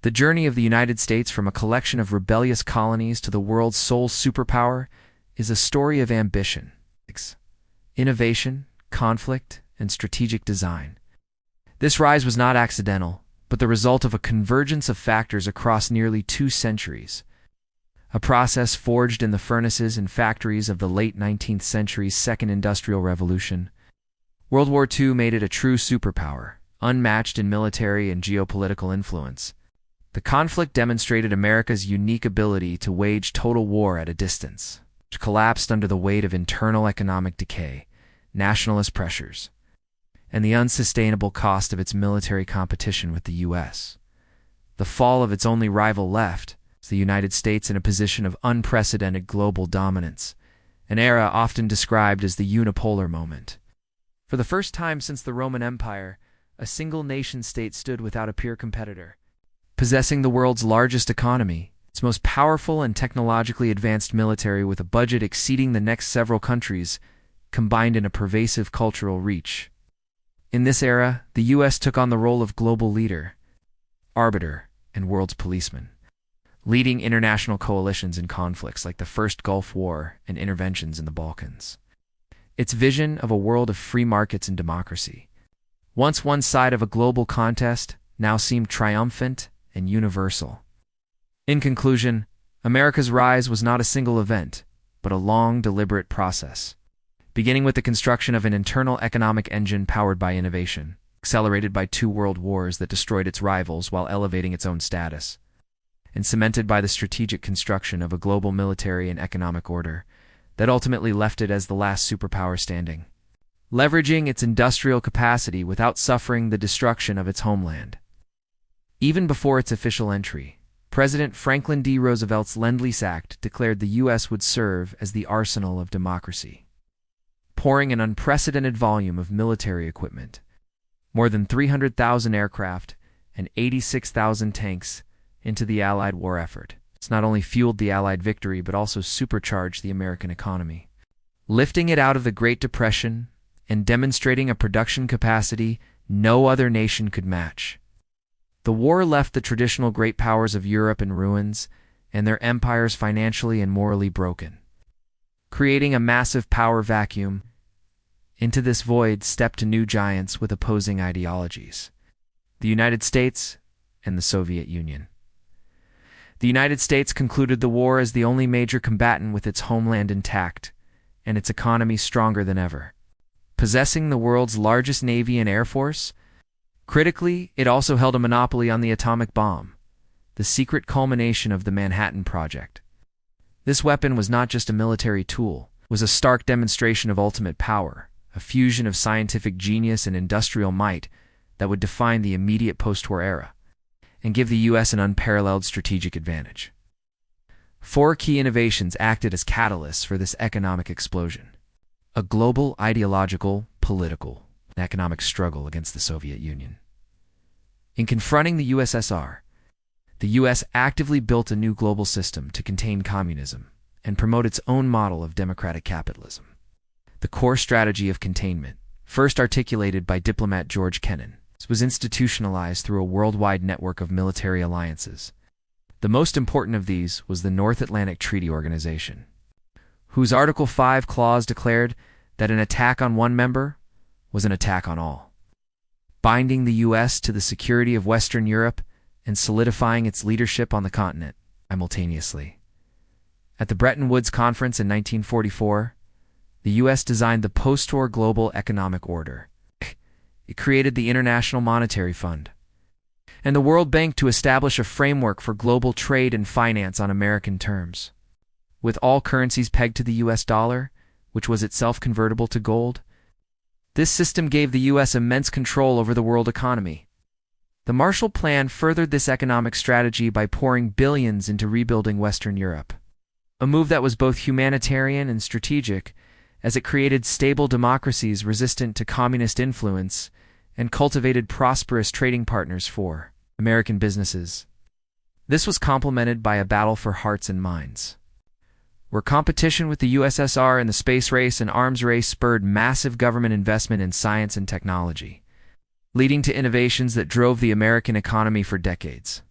The journey of the United States from a collection of rebellious colonies to the world's sole superpower is a story of ambition, innovation, conflict, and strategic design. This rise was not accidental, but the result of a convergence of factors across nearly 2 centuries. A process forged in the furnaces and factories of the late 19th century's Second Industrial Revolution. World War II made it a true superpower, unmatched in military and geopolitical influence. The conflict demonstrated America's unique ability to wage total war at a distance, which collapsed under the weight of internal economic decay, nationalist pressures, and the unsustainable cost of its military competition with the U.S. The fall of its only rival left the United States in a position of unprecedented global dominance, an era often described as the unipolar moment. For the first time since the Roman Empire, a single nation-state stood without a peer competitor. Possessing the world's largest economy, its most powerful and technologically advanced military with a budget exceeding the next several countries, combined in a pervasive cultural reach. In this era, the U.S. took on the role of global leader, arbiter, and world's policeman, leading international coalitions in conflicts like the First Gulf War and interventions in the Balkans. Its vision of a world of free markets and democracy, once one side of a global contest, now seemed triumphant and universal. In conclusion, America's rise was not a single event, but a long, deliberate process, beginning with the construction of an internal economic engine powered by innovation, accelerated by 2 world wars that destroyed its rivals while elevating its own status, and cemented by the strategic construction of a global military and economic order that ultimately left it as the last superpower standing, leveraging its industrial capacity without suffering the destruction of its homeland. Even before its official entry, President Franklin D. Roosevelt's Lend-Lease Act declared the U.S. would serve as the arsenal of democracy, pouring an unprecedented volume of military equipment, more than 300,000 aircraft and 86,000 tanks, into the Allied war effort. It's not only fueled the Allied victory, but also supercharged the American economy, lifting it out of the Great Depression and demonstrating a production capacity no other nation could match. The war left the traditional great powers of Europe in ruins and their empires financially and morally broken, creating a massive power vacuum. Into this void stepped new giants with opposing ideologies: the United States and the Soviet Union. The United States concluded the war as the only major combatant with its homeland intact and its economy stronger than ever. Possessing the world's largest navy and air force, critically, it also held a monopoly on the atomic bomb, the secret culmination of the Manhattan Project. This weapon was not just a military tool, it was a stark demonstration of ultimate power, a fusion of scientific genius and industrial might that would define the immediate post-war era and give the U.S. an unparalleled strategic advantage. 4 key innovations acted as catalysts for this economic explosion: a global ideological, political, and economic struggle against the Soviet Union. In confronting the USSR, the U.S. actively built a new global system to contain communism and promote its own model of democratic capitalism. The core strategy of containment, first articulated by diplomat George Kennan, was institutionalized through a worldwide network of military alliances. The most important of these was the North Atlantic Treaty Organization, whose Article 5 clause declared that an attack on one member was an attack on all, binding the U.S. to the security of Western Europe and solidifying its leadership on the continent simultaneously. At the Bretton Woods Conference in 1944, the U.S. designed the post-war global economic order. It created the International Monetary Fund and the World Bank to establish a framework for global trade and finance on American terms. With all currencies pegged to the U.S. dollar, which was itself convertible to gold, this system gave the U.S. immense control over the world economy. The Marshall Plan furthered this economic strategy by pouring billions into rebuilding Western Europe, a move that was both humanitarian and strategic, as it created stable democracies resistant to communist influence and cultivated prosperous trading partners for American businesses. This was complemented by a battle for hearts and minds, where competition with the USSR in the space race and arms race spurred massive government investment in science and technology, leading to innovations that drove the American economy for decades.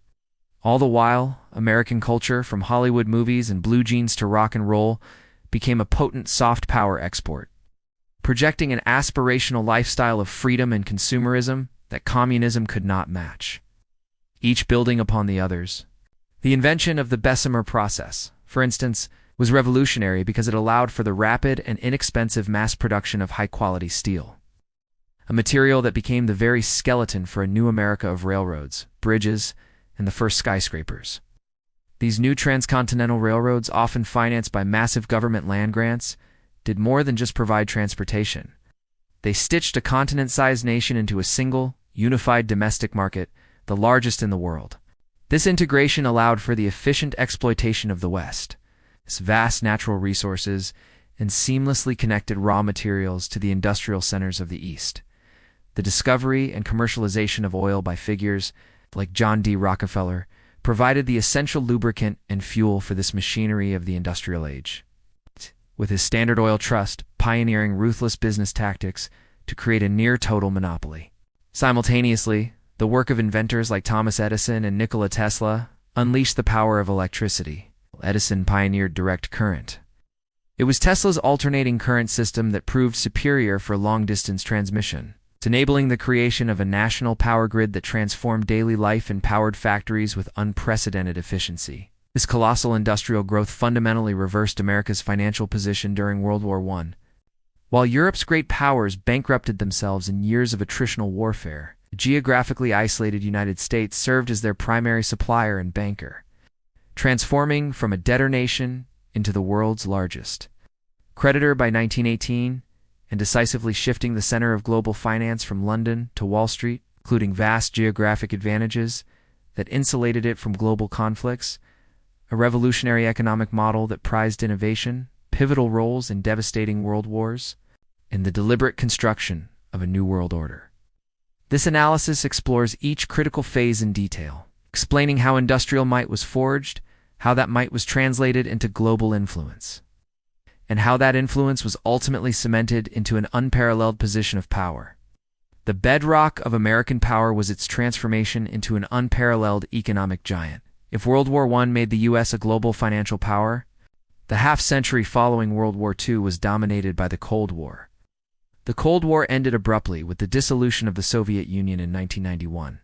All the while, American culture, from Hollywood movies and blue jeans to rock and roll, became a potent soft power export, projecting an aspirational lifestyle of freedom and consumerism that communism could not match, each building upon the others. The invention of the Bessemer process, for instance, was revolutionary because it allowed for the rapid and inexpensive mass production of high-quality steel, a material that became the very skeleton for a new America of railroads, bridges, and the first skyscrapers. These new transcontinental railroads, often financed by massive government land grants, did more than just provide transportation. They stitched a continent-sized nation into a single, unified domestic market, the largest in the world. This integration allowed for the efficient exploitation of the West, its vast natural resources, and seamlessly connected raw materials to the industrial centers of the East. The discovery and commercialization of oil by figures like John D. Rockefeller provided the essential lubricant and fuel for this machinery of the industrial age, with his Standard Oil Trust pioneering ruthless business tactics to create a near-total monopoly. Simultaneously, the work of inventors like Thomas Edison and Nikola Tesla unleashed the power of electricity. Edison pioneered direct current. It was Tesla's alternating current system that proved superior for long-distance transmission, enabling the creation of a national power grid that transformed daily life and powered factories with unprecedented efficiency. This colossal industrial growth fundamentally reversed America's financial position during World War I. While Europe's great powers bankrupted themselves in years of attritional warfare, the geographically isolated United States served as their primary supplier and banker, transforming from a debtor nation into the world's largest creditor by 1918, and decisively shifting the center of global finance from London to Wall Street, including vast geographic advantages that insulated it from global conflicts, a revolutionary economic model that prized innovation, pivotal roles in devastating world wars, and the deliberate construction of a new world order. This analysis explores each critical phase in detail, explaining how industrial might was forged, how that might was translated into global influence, and how that influence was ultimately cemented into an unparalleled position of power. The bedrock of American power was its transformation into an unparalleled economic giant. If World War I made the U.S. a global financial power, the half-century following World War II was dominated by the Cold War. The Cold War ended abruptly with the dissolution of the Soviet Union in 1991.